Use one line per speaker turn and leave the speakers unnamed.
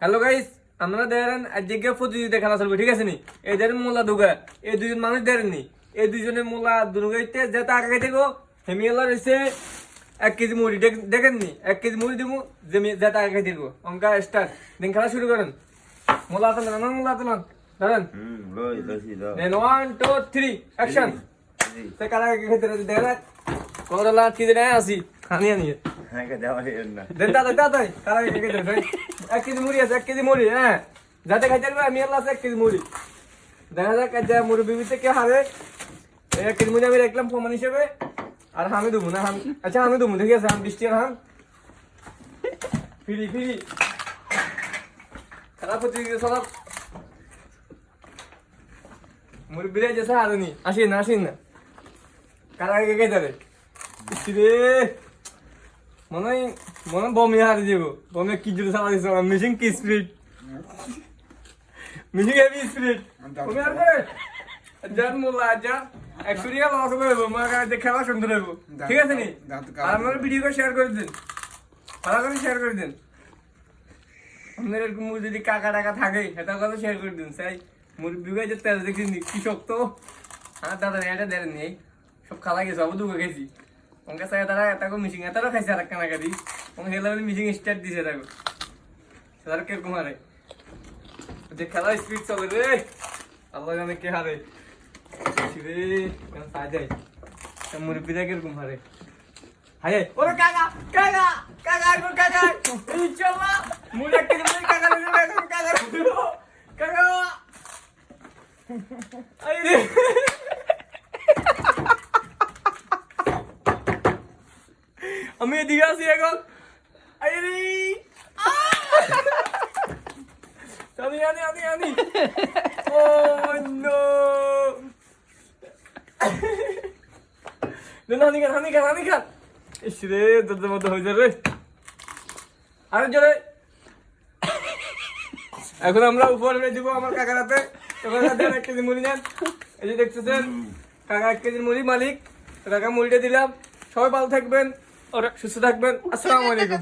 Hello guys, আমরা দেখেন আজকে প্রতিযোগিতা খেলা চলবে, ঠিক আছে নি? এই ধরেন মোলা দুগা, এই দুজন মানুষ দেখেননি, এই দুজনের মোলা দুগাইতে যেটা আগে দেবো হেমিয়ালা রয়েছে 1 কেজি মুড়ি, দেখেননি? 1 কেজি মুড়ি দিব, যেটা আগে দিব। অঙ্কা স্টার্ট, দিন খেলা শুরু করেন। মোলা তোলেন, মোলা তোলেন, ধরেন। 1 2 3 অ্যাকশন। সে কারা আগে খেতে দেখেন কতলা কি দিনে আসি খানি আনি দেন দাদা দাদা কারা আগে খেতে 1 কেজি মুড়ি আছে, 1 কেজি মুড়ি, হ্যাঁ যাতে খাইতে পারবে আমি আল্লাহ আছে 1 কেজি মুড়ি। দেখা যাক যে মুড়ি বিবিতে কে হারে। 1 কেজি মুড়ি আমি রাখলাম প্রমাণ হিসেবে। আর আমি দেবো না, আচ্ছা আমি দেবো, ঠিক আছে? আমি 20 টাকা হাম ফিরি ফিরি খেলা প্রতিযোগিতা সব মুড়ি বিরে যেসে হারেনি, আসেন না আসেন না কারা আগে খেতে রে রে মনে মনে বমি হারে যাবো। বমি কি জুড়ে সারা দিস মিশিং কি স্পিড, মিশিং হেভি স্পিড বমি হারবে জান মোল্লা যা একচুয়ালি লস করে দেবো। আমার খেলা সুন্দর হইব, ঠিক আছে নি? আর আমার ভিডিওকে শেয়ার করে দিন, ভালো করে শেয়ার করে দিন। আপনার এরকম যদি কাকা টাকা থাকে সেটা কথা শেয়ার করে দিন। চাই মুরব্বী যে তেল দেখি কি শক্ত। হ্যাঁ দাদা এটা দেননি, সব খালা গেছে, সব দুটো গেছি। ওকে চাই তারা এটাকে মিশিং এটারও খাইছে আর কানাকা দি ওকে হেলা মিশিং স্টার্ট দিছে তাকে। সেটার কিরকম হারে যে খেলা স্পিড চলে রে, আল্লাহ জানে কে হারে রে। সাজাই মুরব্বীরা কিরকম হারে। হায় ওরে কাকা কাকা কাকা কাকা ইনশাআল্লাহ মুড়ি একটা দিলে কাকা কাকা কাকা আরে আমি এদিকে আসি এখন। আরে আনি আনি আনি আনি ও নো হানি খান হানি খান হানি খান। ইস রে তোদের মতো হয়ে যাবে আরে জোরে। এখন আমরা উপরে দিব আমার কাকার হাতে। এবার 1 কেজি মুড়ি নেন, এই যে দেখতেছেন কাকা 1 কেজির মুড়ি মালিক। কাকা মুড়িটা দিলাম। সবাই ভালো থাকবেন, সুস্থ থাকবেন। আসসালামু আলাইকুম।